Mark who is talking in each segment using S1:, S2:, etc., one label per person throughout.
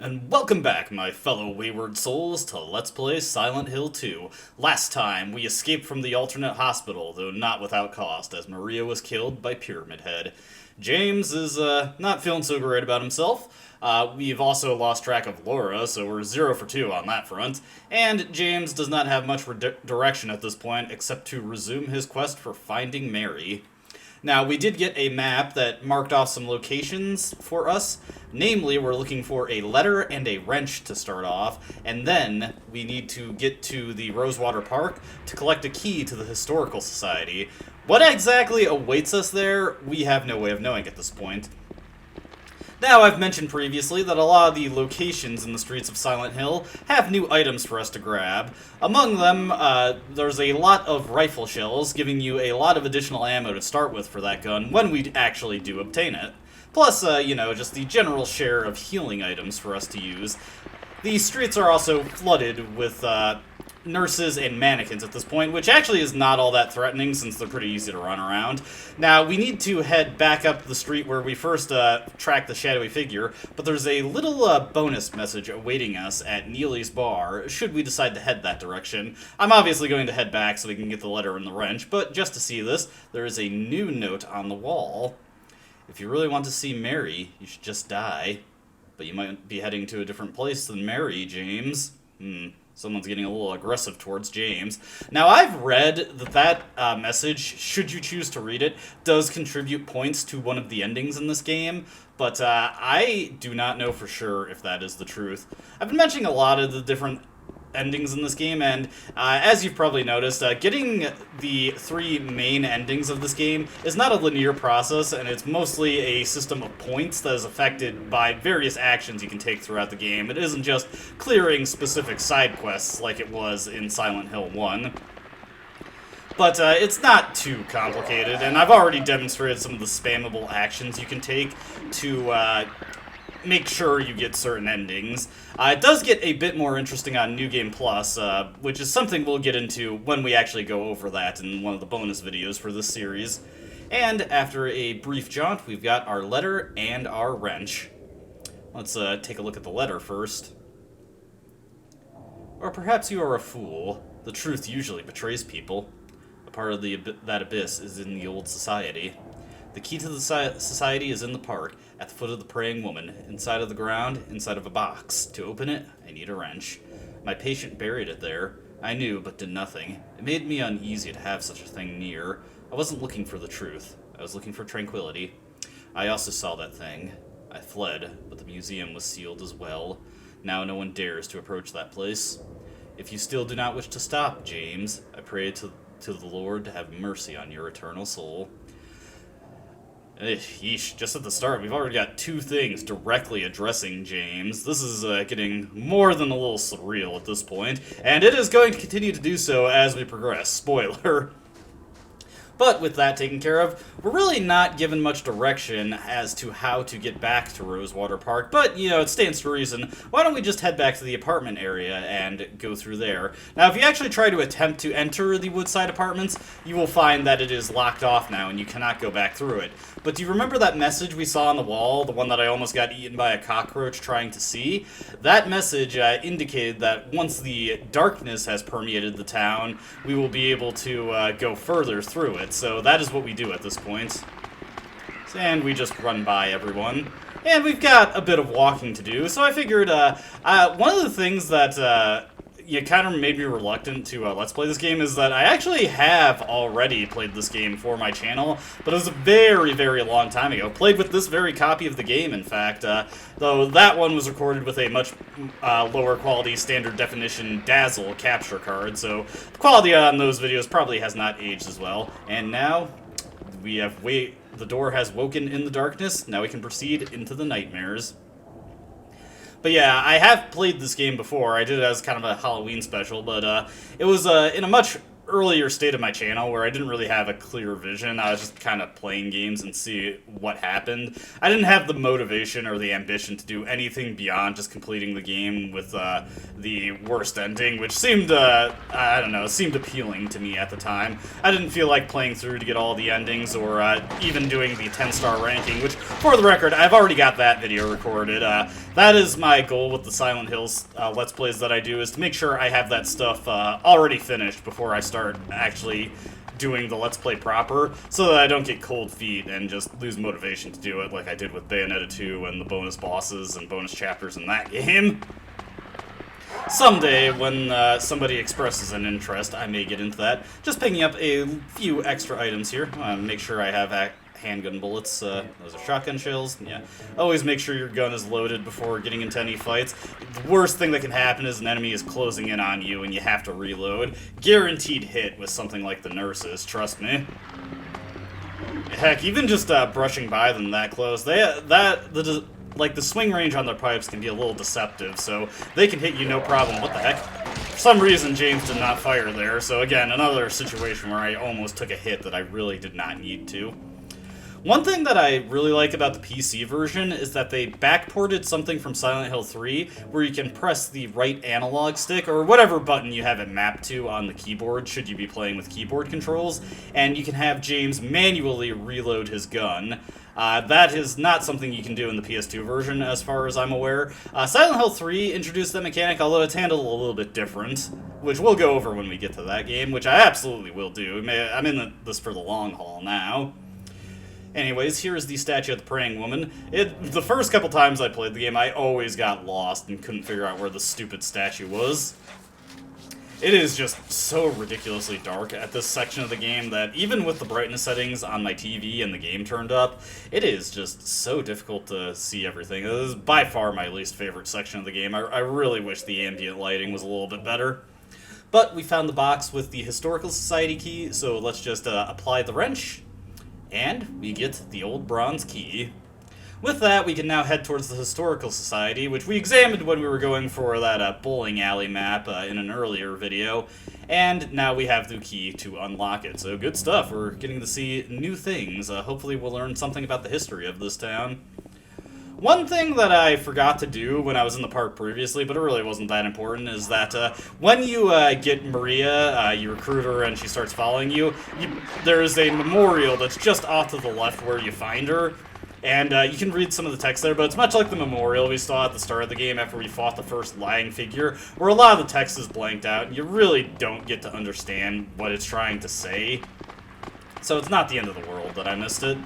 S1: And welcome back, my fellow wayward souls, to Let's Play Silent Hill 2. Last time, we escaped from the alternate hospital, though not without cost, as Maria was killed by Pyramid Head. James is, not feeling so great about himself. We've also lost track of Laura, so we're 0 for 2 on that front. And James does not have much direction at this point, except to resume his quest for finding Mary. Now, we did get a map that marked off some locations for us. Namely, we're looking for a letter and a wrench to start off, and then we need to get to the Rosewater Park to collect a key to the Historical Society. What exactly awaits us there, we have no way of knowing at this point. Now, I've mentioned previously that a lot of the locations in the streets of Silent Hill have new items for us to grab. Among them, there's a lot of rifle shells, giving you a lot of additional ammo to start with for that gun when we actually do obtain it. Plus, just the general share of healing items for us to use. The streets are also flooded with, nurses and mannequins at this point, which actually is not all that threatening since they're pretty easy to run around. Now, we need to head back up the street where we first tracked the shadowy figure, but there's a little bonus message awaiting us at Neely's bar, should we decide to head that direction. I'm obviously going to head back so we can get the letter and the wrench, but just to see this, there is a new note on the wall. If you really want to see Mary, you should just die. But you might be heading to a different place than Mary, James. Someone's getting a little aggressive towards James. Now, I've read that message, should you choose to read it, does contribute points to one of the endings in this game, but I do not know for sure if that is the truth. I've been mentioning a lot of the different endings in this game, and as you've probably noticed, getting the 3 main endings of this game is not a linear process, and it's mostly a system of points that is affected by various actions you can take throughout the game. It isn't just clearing specific side quests like it was in Silent Hill 1. But it's not too complicated, and I've already demonstrated some of the spammable actions you can take to make sure you get certain endings. It does get a bit more interesting on New Game Plus, which is something we'll get into when we actually go over that in one of the bonus videos for this series. And after a brief jaunt, we've got our letter and our wrench. Let's take a look at the letter first. Or perhaps you are a fool. The truth usually betrays people. A part of that abyss is in the old society. The key to the society is in the park, at the foot of the praying woman, inside of the ground, inside of a box. To open it, I need a wrench. My patient buried it there. I knew, but did nothing. It made me uneasy to have such a thing near. I wasn't looking for the truth. I was looking for tranquility. I also saw that thing. I fled, but the museum was sealed as well. Now no one dares to approach that place. If you still do not wish to stop, James, I pray to the Lord to have mercy on your eternal soul. Yeesh, just at the start, we've already got 2 things directly addressing James. This is getting more than a little surreal at this point, and it is going to continue to do so as we progress. Spoiler. But with that taken care of, we're really not given much direction as to how to get back to Rosewater Park, but, it stands to reason. Why don't we just head back to the apartment area and go through there? Now, if you actually try to attempt to enter the Woodside Apartments, you will find that it is locked off now and you cannot go back through it. But do you remember that message we saw on the wall, the one that I almost got eaten by a cockroach trying to see? That message indicated that once the darkness has permeated the town, we will be able to go further through it. So that is what we do at this point. And we just run by everyone. And we've got a bit of walking to do, so I figured one of the things that kind of made me reluctant to Let's Play this game is that I actually have already played this game for my channel, but it was a very, very long time ago. Played with this very copy of the game, in fact, though that one was recorded with a much lower quality standard definition Dazzle capture card, so the quality on those videos probably has not aged as well. And now we have the door has woken in the darkness. Now we can proceed into the nightmares. But yeah, I have played this game before. I did it as kind of a Halloween special, but it was in a much earlier state of my channel where I didn't really have a clear vision. I was just kind of playing games and see what happened. I didn't have the motivation or the ambition to do anything beyond just completing the game with the worst ending, which seemed, I don't know, seemed appealing to me at the time. I didn't feel like playing through to get all the endings or even doing the 10-star ranking, which, for the record, I've already got that video recorded. that is my goal with the Silent Hills Let's Plays that I do, is to make sure I have that stuff already finished before I start actually doing the Let's Play proper, so that I don't get cold feet and just lose motivation to do it like I did with Bayonetta 2 and the bonus bosses and bonus chapters in that game. Someday, when somebody expresses an interest, I may get into that. Just picking up a few extra items here. Make sure I have handgun bullets. Those are shotgun shells. Yeah. Always make sure your gun is loaded before getting into any fights. The worst thing that can happen is an enemy is closing in on you and you have to reload. Guaranteed hit with something like the nurses, trust me. Heck, even just brushing by them that close, like, the swing range on their pipes can be a little deceptive, so they can hit you no problem. What the heck? For some reason, James did not fire there, so again, another situation where I almost took a hit that I really did not need to. One thing that I really like about the PC version is that they backported something from Silent Hill 3, where you can press the right analog stick, or whatever button you have it mapped to on the keyboard, should you be playing with keyboard controls, and you can have James manually reload his gun. That is not something you can do in the PS2 version, as far as I'm aware. Silent Hill 3 introduced that mechanic, although it's handled a little bit different, which we'll go over when we get to that game, which I absolutely will do. I'm in this for the long haul now. Anyways, here is the statue of the praying woman. The first couple times I played the game, I always got lost and couldn't figure out where the stupid statue was. It is just so ridiculously dark at this section of the game that even with the brightness settings on my TV and the game turned up, it is just so difficult to see everything. It is by far my least favorite section of the game. I really wish the ambient lighting was a little bit better. But we found the box with the Historical Society key, so let's just apply the wrench, and we get the old bronze key. With that, we can now head towards the Historical Society, which we examined when we were going for that bowling alley map in an earlier video, and now we have the key to unlock it. So good stuff, we're getting to see new things. Hopefully we'll learn something about the history of this town. One thing that I forgot to do when I was in the park previously, but it really wasn't that important, is that when you get Maria, you recruit her and she starts following you, there is a memorial that's just off to the left where you find her. And you can read some of the text there, but it's much like the memorial we saw at the start of the game after we fought the first lying figure, where a lot of the text is blanked out, and you really don't get to understand what it's trying to say. So it's not the end of the world that I missed it.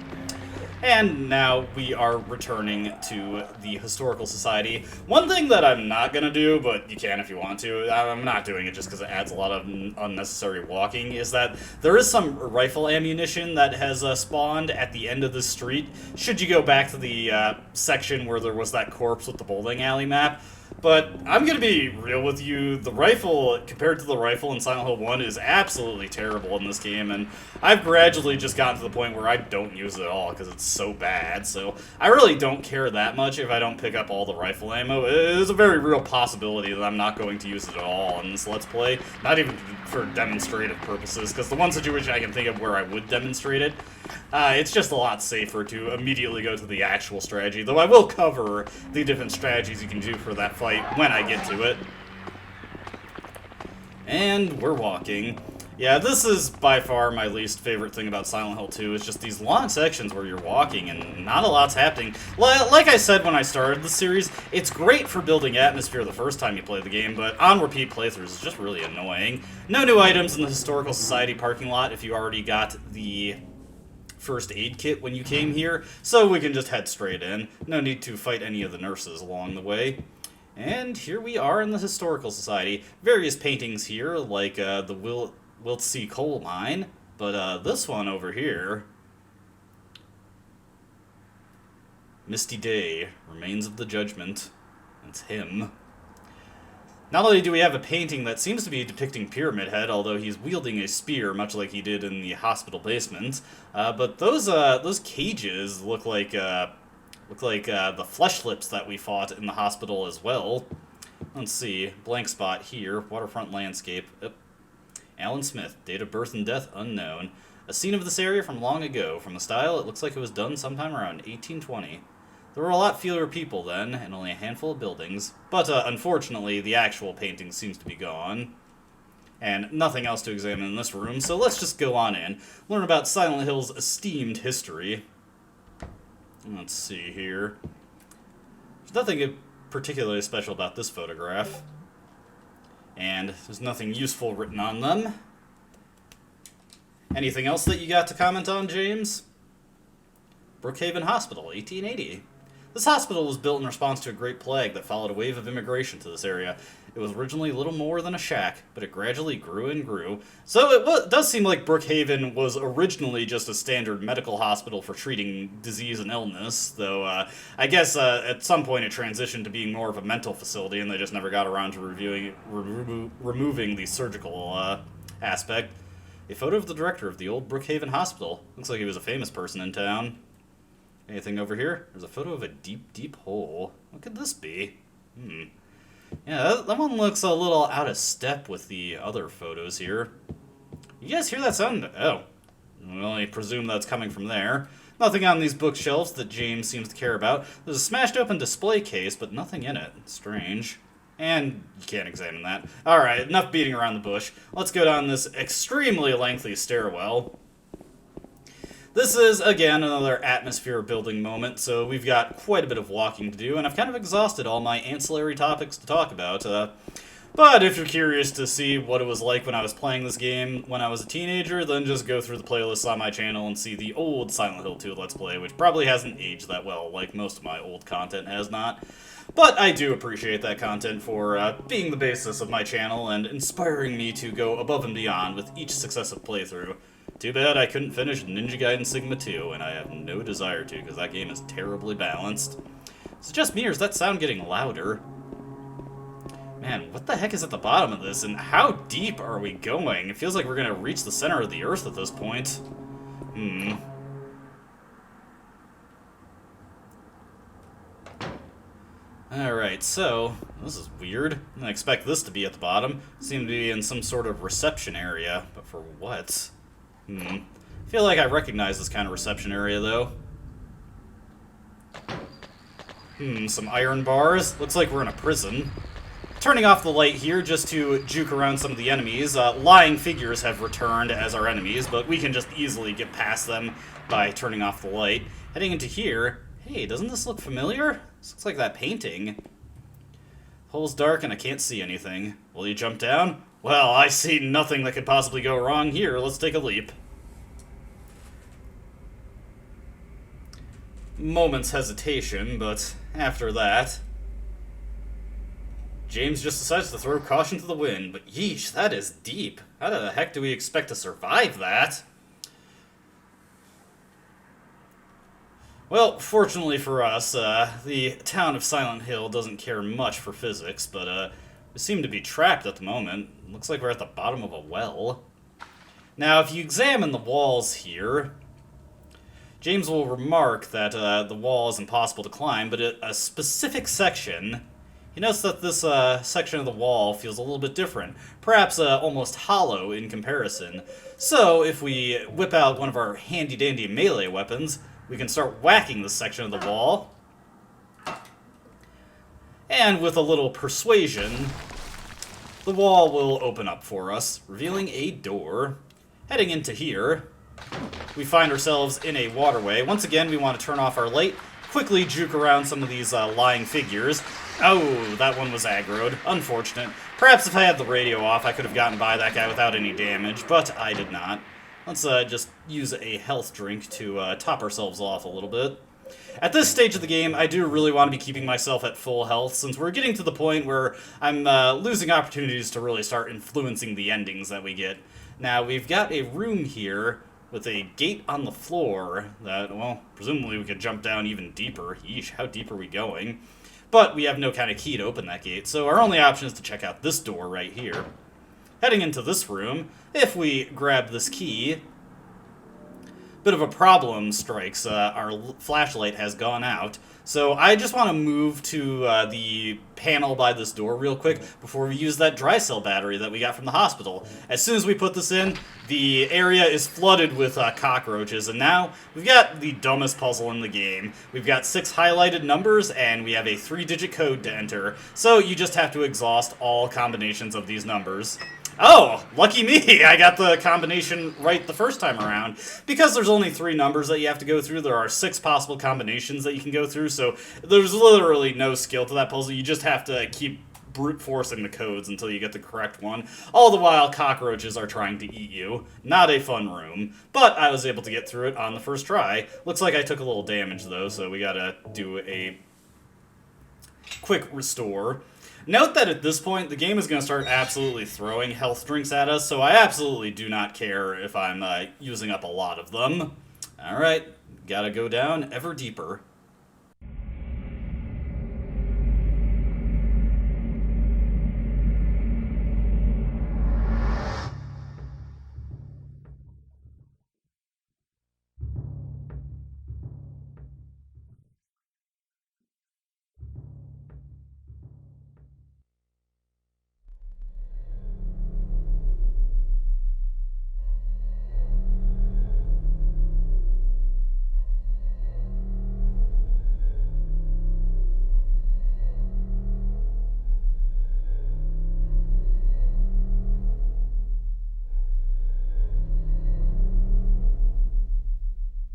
S1: And now we are returning to the Historical Society. One thing that I'm not going to do, but you can if you want to, I'm not doing it just because it adds a lot of unnecessary walking, is that there is some rifle ammunition that has spawned at the end of the street, should you go back to the section where there was that corpse with the bowling alley map. But I'm going to be real with you, the rifle, compared to the rifle in Silent Hill 1, is absolutely terrible in this game, and I've gradually just gotten to the point where I don't use it at all, because it's so bad, so I really don't care that much if I don't pick up all the rifle ammo. It is a very real possibility that I'm not going to use it at all in this Let's Play, not even for demonstrative purposes, because the one situation I can think of where I would demonstrate it, it's just a lot safer to immediately go to the actual strategy, though I will cover the different strategies you can do for that fight when I get to it. And we're walking. Yeah, this is by far my least favorite thing about Silent Hill 2, is just these long sections where you're walking and not a lot's happening. Like I said when I started the series, it's great for building atmosphere the first time you play the game, but on repeat playthroughs is just really annoying. No new items in the Historical Society parking lot if you already got the first aid kit when you came here, so we can just head straight in. No need to fight any of the nurses along the way. And here we are in the Historical Society. Various paintings here, like the Wiltsea coal mine, but this one over here, Misty Day, Remains of the Judgment. It's him. Not only do we have a painting that seems to be depicting Pyramid Head, although he's wielding a spear, much like he did in the hospital basement, but those cages look like the flesh lips that we fought in the hospital as well. Let's see, blank spot here, waterfront landscape. Yep. Alan Smith, date of birth and death unknown. A scene of this area from long ago. From the style, it looks like it was done sometime around 1820. There were a lot fewer people then, and only a handful of buildings. But unfortunately, the actual painting seems to be gone. And nothing else to examine in this room, so let's just go on in. Learn about Silent Hill's esteemed history. Let's see here. There's nothing particularly special about this photograph. And there's nothing useful written on them. Anything else that you got to comment on, James? Brookhaven Hospital, 1880. This hospital was built in response to a Great Plague that followed a wave of immigration to this area. It was originally little more than a shack, but it gradually grew and grew. So it does seem like Brookhaven was originally just a standard medical hospital for treating disease and illness, though I guess at some point it transitioned to being more of a mental facility, and they just never got around to removing the surgical aspect. A photo of the director of the old Brookhaven Hospital. Looks like he was a famous person in town. Anything over here? There's a photo of a deep, deep hole. What could this be? Yeah, that one looks a little out of step with the other photos here. You guys hear that sound? Oh. Well, I presume that's coming from there. Nothing on these bookshelves that James seems to care about. There's a smashed open display case, but nothing in it. Strange. And you can't examine that. Alright, enough beating around the bush. Let's go down this extremely lengthy stairwell. This is, again, another atmosphere building moment, so we've got quite a bit of walking to do, and I've kind of exhausted all my ancillary topics to talk about. But if you're curious to see what it was like when I was playing this game when I was a teenager, then just go through the playlists on my channel and see the old Silent Hill 2 Let's Play, which probably hasn't aged that well, like most of my old content has not. But I do appreciate that content for being the basis of my channel and inspiring me to go above and beyond with each successive playthrough. Too bad I couldn't finish Ninja Gaiden Sigma 2, and I have no desire to, because that game is terribly balanced. Is it just me, or is that sound getting louder? Man, what the heck is at the bottom of this, and how deep are we going? It feels like we're going to reach the center of the Earth at this point. Alright, so, this is weird. I didn't expect this to be at the bottom. It seemed to be in some sort of reception area, but for what? I feel like I recognize this kind of reception area, though. Some iron bars. Looks like we're in a prison. Turning off the light here just to juke around some of the enemies. Lying figures have returned as our enemies, but we can just easily get past them by turning off the light. Heading into here. Hey, doesn't this look familiar? This looks like that painting. Hole's dark and I can't see anything. Will you jump down? Well, I see nothing that could possibly go wrong here. Let's take a leap. Moment's hesitation, but after that, James just decides to throw caution to the wind. But yeesh, that is deep. How the heck do we expect to survive that? Well, fortunately for us, the town of Silent Hill doesn't care much for physics, but we seem to be trapped at the moment. Looks like we're at the bottom of a well. Now, if you examine the walls here, James will remark that the wall is impossible to climb, but a specific section, he notes that this section of the wall feels a little bit different, perhaps almost hollow in comparison. So, if we whip out one of our handy-dandy melee weapons, we can start whacking this section of the wall. And with a little persuasion, the wall will open up for us, revealing a door. Heading into here, we find ourselves in a waterway. Once again, we want to turn off our light, quickly juke around some of these lying figures. Oh, that one was aggroed. Unfortunate. Perhaps if I had the radio off, I could have gotten by that guy without any damage, but I did not. Let's just use a health drink to top ourselves off a little bit. At this stage of the game, I do really want to be keeping myself at full health, since we're getting to the point where I'm losing opportunities to really start influencing the endings that we get. Now, we've got a room here with a gate on the floor that, well, presumably we could jump down even deeper. Yeesh, how deep are we going? But we have no kind of key to open that gate, so our only option is to check out this door right here. Heading into this room, if we grab this key, bit of a problem strikes. Our flashlight has gone out. So I just want to move to the panel by this door real quick before we use that dry cell battery that we got from the hospital. As soon as we put this in, the area is flooded with cockroaches, and now we've got the dumbest puzzle in the game. We've got 6 highlighted numbers, and we have a 3-digit code to enter. So you just have to exhaust all combinations of these numbers. Oh, lucky me! I got the combination right the first time around. Because there's only 3 numbers that you have to go through, there are 6 possible combinations that you can go through, so there's literally no skill to that puzzle. You just have to keep brute forcing the codes until you get the correct one. All the while, cockroaches are trying to eat you. Not a fun room, but I was able to get through it on the first try. Looks like I took a little damage, though, so we gotta do a quick restore. Note that at this point, the game is going to start absolutely throwing health drinks at us, so I absolutely do not care if I'm using up a lot of them. Alright, gotta go down ever deeper.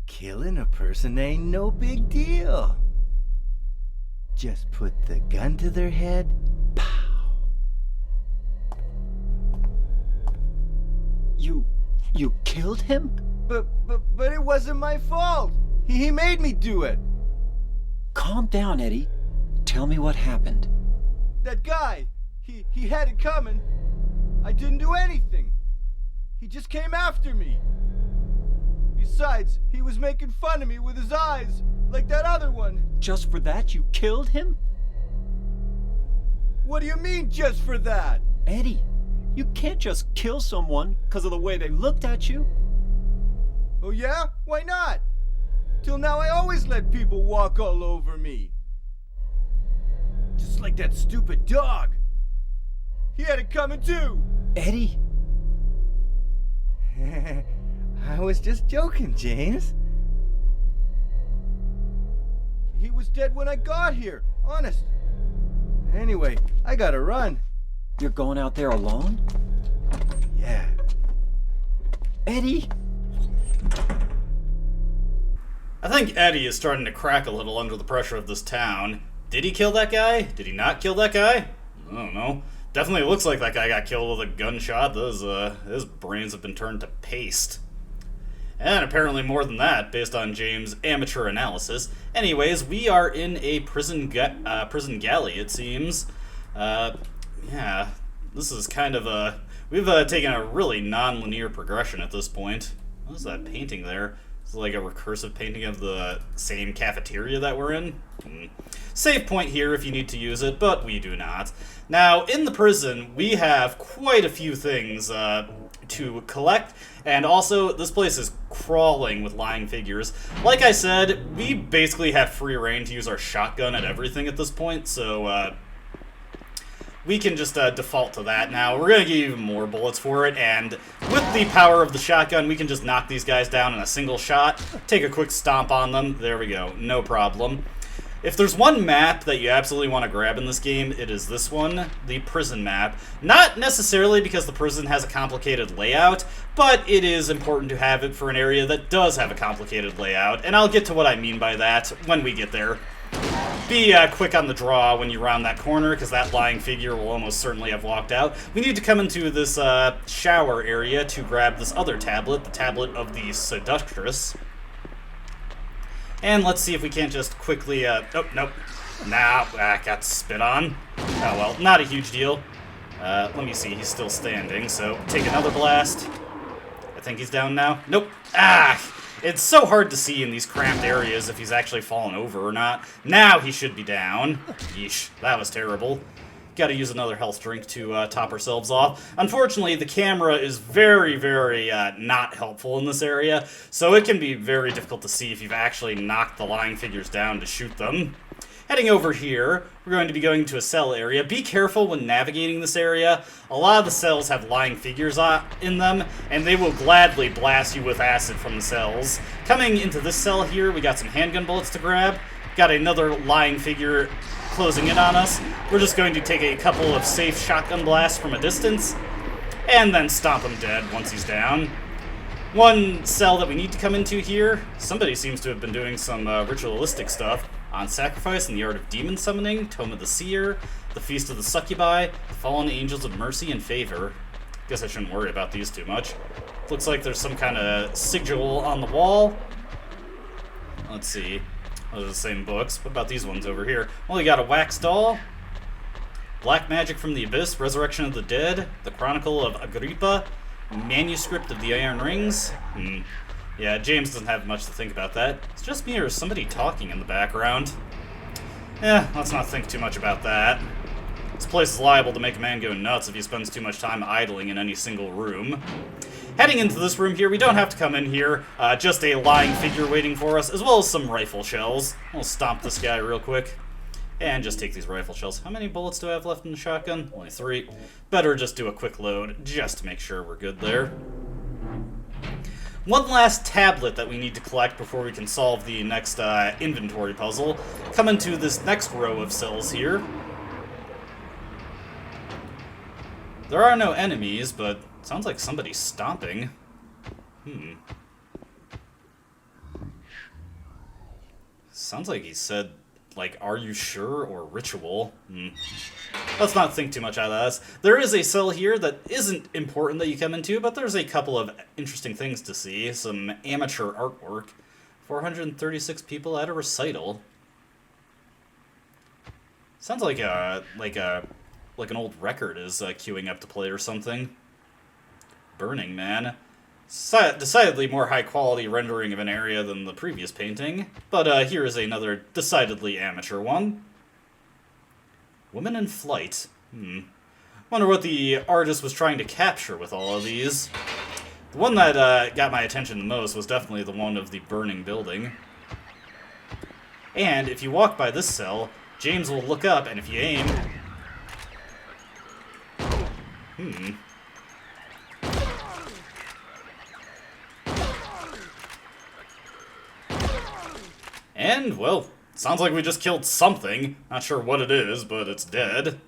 S2: Killing a person ain't no big deal. Just put the gun to their head, pow. You killed him? But it wasn't my fault. He made me do it.
S3: Calm down, Eddie. Tell me what happened.
S2: That guy, he had it coming. I didn't do anything. He just came after me. Besides, he was making fun of me with his eyes, like that other one.
S3: Just for that, you killed him?
S2: What do you mean, just for that?
S3: Eddie, you can't just kill someone because of the way they looked at you.
S2: Oh yeah? Why not? Till now I always let people walk all over me. Just like that stupid dog. He had it coming too.
S3: Eddie?
S2: I was just joking, James. He was dead when I got here, honest. Anyway, I gotta run.
S3: You're going out there alone?
S2: Yeah.
S3: Eddie?
S1: I think Eddie is starting to crack a little under the pressure of this town. Did he kill that guy? Did he not kill that guy? I don't know. Definitely looks like that guy got killed with a gunshot. His brains have been turned to paste. And apparently more than that, based on James' amateur analysis. Anyways, we are in a prison galley, it seems. Yeah, this is kind of a... We've taken a really non-linear progression at this point. What is that painting there? It's like a recursive painting of the same cafeteria that we're in. Save point here if you need to use it, but we do not. Now, in the prison, we have quite a few things to collect, and also this place is crawling with lying figures. Like I said, we basically have free reign to use our shotgun at everything at this point, so we can just default to that. Now, we're going to get even more bullets for it, and with the power of the shotgun, we can just knock these guys down in a single shot, take a quick stomp on them. There we go, no problem. If there's one map that you absolutely want to grab in this game, it is this one, the prison map. Not necessarily because the prison has a complicated layout, but it is important to have it for an area that does have a complicated layout, and I'll get to what I mean by that when we get there. Be quick on the draw when you round that corner, because that lying figure will almost certainly have walked out. We need to come into this shower area to grab this other tablet, the tablet of the Seductress. And let's see if we can't just quickly, oh, nope. Nah, got spit on. Oh well, not a huge deal. Let me see, he's still standing, so take another blast. I think he's down now. Nope. Ah! It's so hard to see in these cramped areas if he's actually fallen over or not. Now he should be down. Yeesh, that was terrible. Gotta use another health drink to top ourselves off. Unfortunately, the camera is very, very not helpful in this area, so it can be very difficult to see if you've actually knocked the lying figures down to shoot them. Heading over here, we're going to be going to a cell area. Be careful when navigating this area. A lot of the cells have lying figures in them, and they will gladly blast you with acid from the cells. Coming into this cell here, we got some handgun bullets to grab. Got another lying figure closing in on us. We're just going to take a couple of safe shotgun blasts from a distance. and then stomp him dead once he's down. One cell that we need to come into here, somebody seems to have been doing some ritualistic stuff on Sacrifice and the Art of Demon Summoning, Tome of the Seer, the Feast of the Succubi, the Fallen Angels of Mercy and Favor. Guess I shouldn't worry about these too much. Looks like there's some kind of sigil on the wall. Let's see. Those are the same books. What about these ones over here? Well, you got a wax doll, Black Magic from the Abyss, Resurrection of the Dead, the Chronicle of Agrippa, Manuscript of the Iron Rings. Yeah, James doesn't have much to think about that. It's just me or is somebody talking in the background? Let's not think too much about that. This place is liable to make a man go nuts if he spends too much time idling in any single room. Heading into this room here, we don't have to come in here. Just a lying figure waiting for us, as well as some rifle shells. I'll stomp this guy real quick. And just take these rifle shells. How many bullets do I have left in the shotgun? Only 3. Better just do a quick load, just to make sure we're good there. One last tablet that we need to collect before we can solve the next inventory puzzle. Come into this next row of cells here. There are no enemies, but it sounds like somebody's stomping. Sounds like he said, like, are you sure, or ritual. Let's not think too much out of this. There is a cell here that isn't important that you come into, but there's a couple of interesting things to see. Some amateur artwork. 436 people at a recital. Sounds like an old record is queuing up to play or something. Burning Man. Decidedly more high-quality rendering of an area than the previous painting, but here is another decidedly amateur one. Women in Flight. Wonder what the artist was trying to capture with all of these. The one that got my attention the most was definitely the one of the burning building. And if you walk by this cell, James will look up, and if you aim... And, well, sounds like we just killed something. Not sure what it is, but it's dead.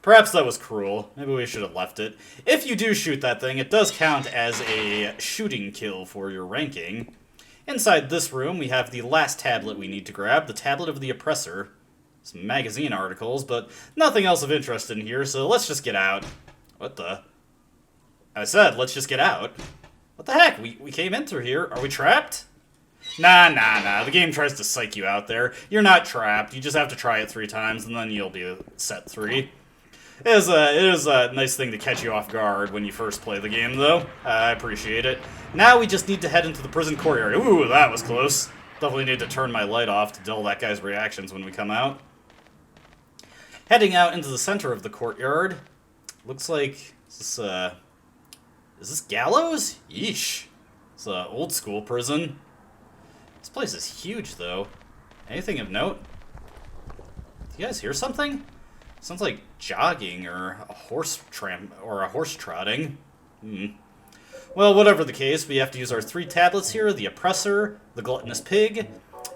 S1: Perhaps that was cruel. Maybe we should have left it. If you do shoot that thing, it does count as a shooting kill for your ranking. Inside this room, we have the last tablet we need to grab, the Tablet of the Oppressor. Some magazine articles, but nothing else of interest in here, so let's just get out. What the? I said, let's just get out. What the heck? We came in through here. Are we trapped? Nah. The game tries to psych you out there. You're not trapped. You just have to try it 3 times, and then you'll be set 3. It is a nice thing to catch you off guard when you first play the game, though. I appreciate it. Now we just need to head into the prison courtyard. Ooh, that was close. Definitely need to turn my light off to dull that guy's reactions when we come out. Heading out into the center of the courtyard. Looks like... Is this Gallows? Yeesh. It's an old school prison. This place is huge, though. Anything of note? Do you guys hear something? Sounds like jogging or a horse trotting. Well, whatever the case, we have to use our 3 tablets here: the Oppressor, the Gluttonous Pig,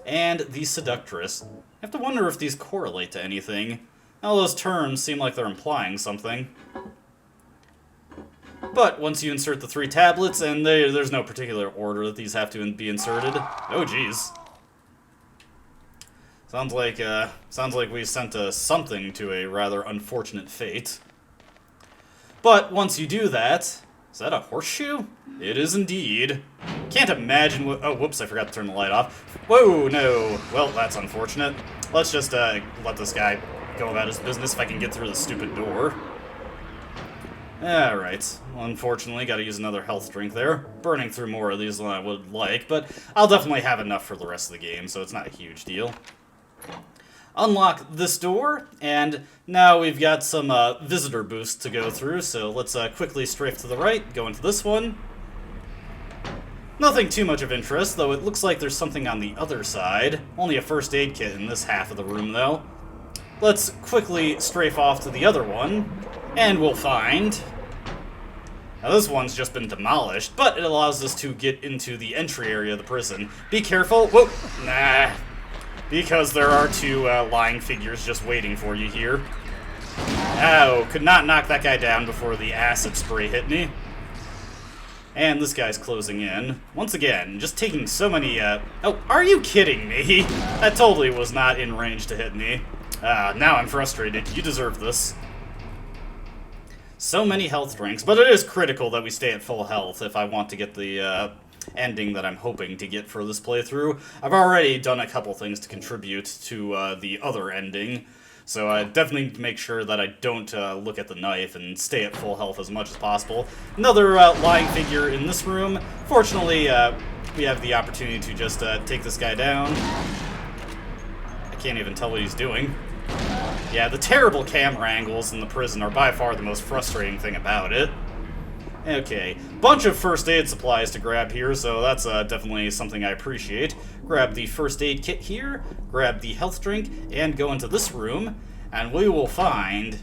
S1: and the Seductress. I have to wonder if these correlate to anything. All those terms seem like they're implying something. But once you insert the 3 tablets, and there's no particular order that these have to be inserted. Oh, jeez. Sounds like we sent something to a rather unfortunate fate. But once you do that, is that a horseshoe? It is indeed. Can't imagine what... Oh, whoops, I forgot to turn the light off. Whoa, no. Well, that's unfortunate. Let's just let this guy go about his business if I can get through the stupid door. Alright, well, unfortunately, gotta use another health drink there. Burning through more of these than I would like, but I'll definitely have enough for the rest of the game, so it's not a huge deal. Unlock this door, and now we've got some visitor boosts to go through, so let's quickly strafe to the right, go into this one. Nothing too much of interest, though it looks like there's something on the other side. Only a first aid kit in this half of the room, though. Let's quickly strafe off to the other one, and we'll find... Now this one's just been demolished, but it allows us to get into the entry area of the prison. Be careful. Whoa! Nah. Because there are 2 lying figures just waiting for you here. Oh, could not knock that guy down before the acid spray hit me. And this guy's closing in. Once again, just taking so many, Oh, are you kidding me? That totally was not in range to hit me. Now I'm frustrated. You deserve this. So many health drinks, but it is critical that we stay at full health if I want to get the, ending that I'm hoping to get for this playthrough. I've already done a couple things to contribute to, the other ending. So I definitely need to make sure that I don't look at the knife and stay at full health as much as possible. Another lying figure in this room. Fortunately, we have the opportunity to just take this guy down. I can't even tell what he's doing. Yeah, the terrible camera angles in the prison are by far the most frustrating thing about it. Okay, bunch of first aid supplies to grab here, so that's definitely something I appreciate. Grab the first aid kit here, grab the health drink, and go into this room, and we will find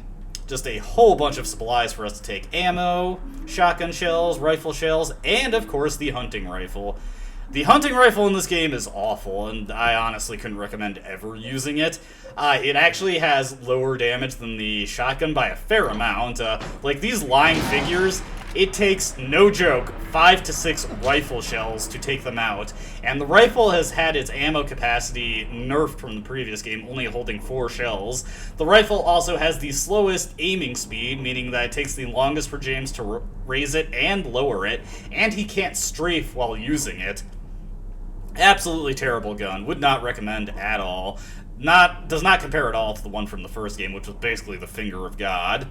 S1: just a whole bunch of supplies for us to take. Ammo, shotgun shells, rifle shells, and of course the hunting rifle. The hunting rifle in this game is awful, and I honestly couldn't recommend ever using it. It actually has lower damage than the shotgun by a fair amount. Like these lying figures, it takes, no joke, 5 to 6 rifle shells to take them out. And the rifle has had its ammo capacity nerfed from the previous game, only holding 4 shells. The rifle also has the slowest aiming speed, meaning that it takes the longest for James to raise it and lower it, and he can't strafe while using it. Absolutely terrible gun. Would not recommend at all. Does not compare at all to the one from the first game, which was basically the Finger of God.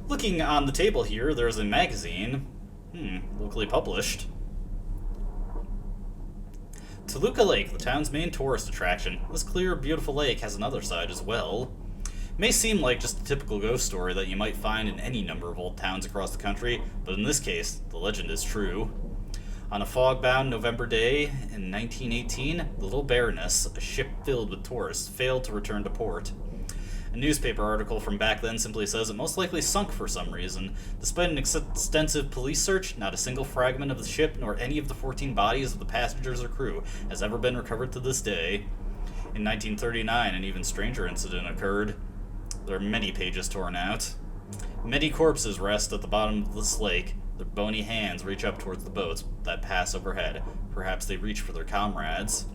S1: Looking on the table here, there's a magazine. Locally published. Toluca Lake, the town's main tourist attraction. This clear, beautiful lake has another side as well. May seem like just a typical ghost story that you might find in any number of old towns across the country, but in this case, the legend is true. On a fog-bound November day in 1918, the Little Baroness, a ship filled with tourists, failed to return to port. A newspaper article from back then simply says it most likely sunk for some reason. Despite an extensive police search, not a single fragment of the ship nor any of the 14 bodies of the passengers or crew has ever been recovered to this day. In 1939, an even stranger incident occurred. There are many pages torn out. Many corpses rest at the bottom of this lake. Their bony hands reach up towards the boats that pass overhead. Perhaps they reach for their comrades.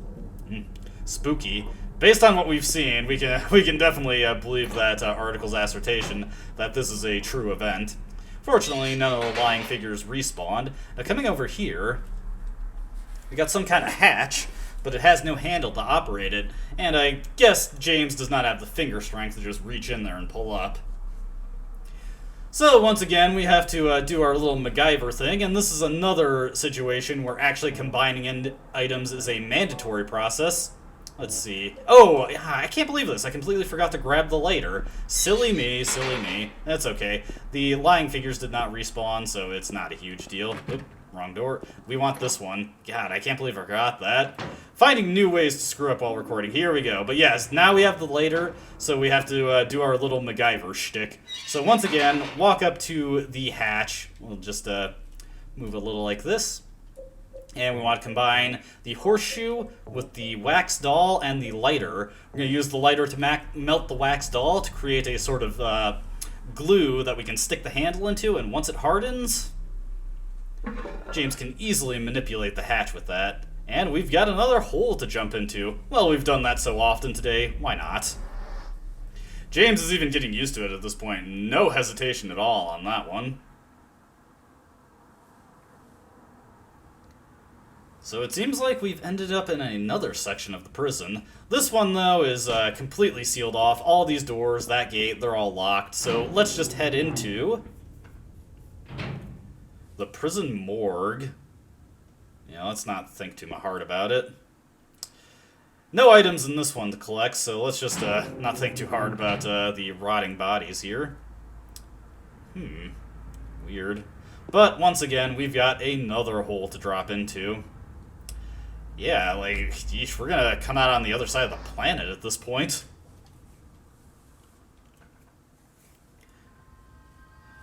S1: Spooky. Based on what we've seen, we can definitely believe that article's assertion that this is a true event. Fortunately, none of the lying figures respawned. Now, coming over here, we got some kind of hatch, but it has no handle to operate it, and I guess James does not have the finger strength to just reach in there and pull up. So, once again, we have to do our little MacGyver thing, and this is another situation where actually combining items is a mandatory process. Let's see. Oh, I can't believe this. I completely forgot to grab the lighter. Silly me, silly me. That's okay. The lying figures did not respawn, so it's not a huge deal. Oop, wrong door. We want this one. God, I can't believe I forgot that. Finding new ways to screw up while recording. Here we go. But yes, now we have the lighter, so we have to do our little MacGyver shtick. So once again, walk up to the hatch. We'll just move a little like this. And we want to combine the horseshoe with the wax doll and the lighter. We're going to use the lighter to melt the wax doll to create a sort of glue that we can stick the handle into, and once it hardens, James can easily manipulate the hatch with that. And we've got another hole to jump into. Well, we've done that so often today, why not? James is even getting used to it at this point. No hesitation at all on that one. So it seems like we've ended up in another section of the prison. This one, though, is completely sealed off. All these doors, that gate, they're all locked. So let's just head into the prison morgue. Yeah, let's not think too hard about it. No items in this one to collect, so let's just not think too hard about the rotting bodies here. Weird. But once again, we've got another hole to drop into. Yeah, like, geez, we're gonna come out on the other side of the planet at this point.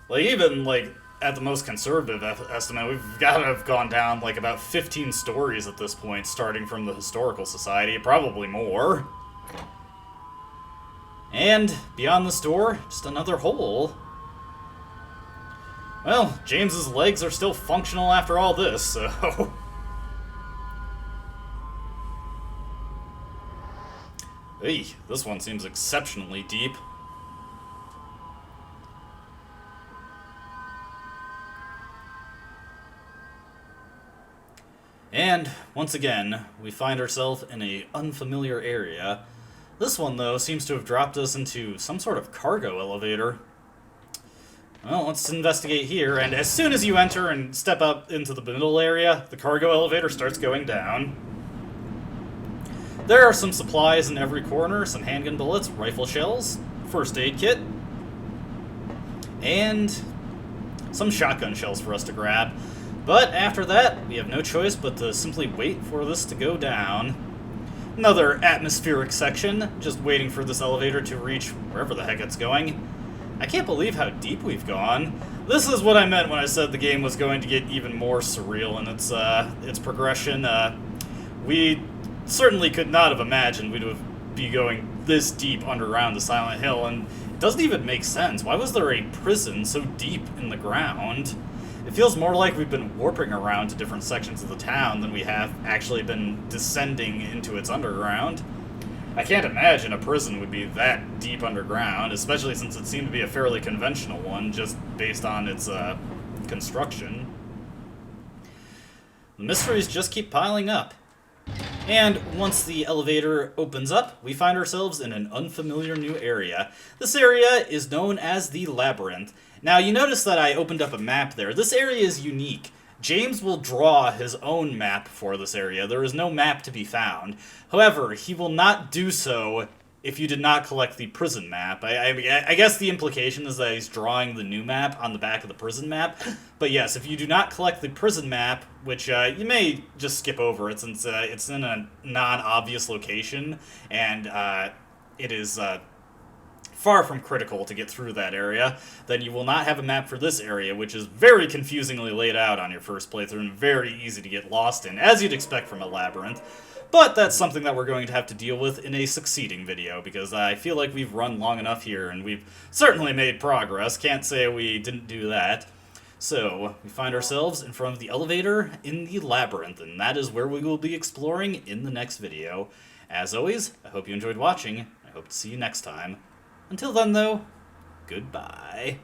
S1: Like, even, like, at the most conservative estimate, we've got to have gone down, like, about 15 stories at this point, starting from the Historical Society, probably more. And beyond this door, just another hole. Well, James's legs are still functional after all this, so... Hey, this one seems exceptionally deep. And, once again, we find ourselves in an unfamiliar area. This one, though, seems to have dropped us into some sort of cargo elevator. Well, let's investigate here, and as soon as you enter and step up into the middle area, the cargo elevator starts going down. There are some supplies in every corner, some handgun bullets, rifle shells, first aid kit, and some shotgun shells for us to grab. But after that, we have no choice but to simply wait for this to go down. Another atmospheric section, just waiting for this elevator to reach wherever the heck it's going. I can't believe how deep we've gone. This is what I meant when I said the game was going to get even more surreal in its progression. We certainly could not have imagined we'd be going this deep underground to Silent Hill, and it doesn't even make sense. Why was there a prison so deep in the ground? It feels more like we've been warping around to different sections of the town than we have actually been descending into its underground. I can't imagine a prison would be that deep underground, especially since it seemed to be a fairly conventional one, just based on its construction. The mysteries just keep piling up. And once the elevator opens up, we find ourselves in an unfamiliar new area. This area is known as the Labyrinth. Now, you notice that I opened up a map there. This area is unique. James will draw his own map for this area. There is no map to be found. However, he will not do so if you did not collect the prison map. I guess the implication is that he's drawing the new map on the back of the prison map. But yes, if you do not collect the prison map, which you may just skip over it since it's in a non-obvious location, and it is far from critical to get through that area, then you will not have a map for this area, which is very confusingly laid out on your first playthrough and very easy to get lost in, as you'd expect from a labyrinth. But that's something that we're going to have to deal with in a succeeding video, because I feel like we've run long enough here, and we've certainly made progress. Can't say we didn't do that. So, we find ourselves in front of the elevator in the labyrinth, and that is where we will be exploring in the next video. As always, I hope you enjoyed watching. I hope to see you next time. Until then, though, goodbye.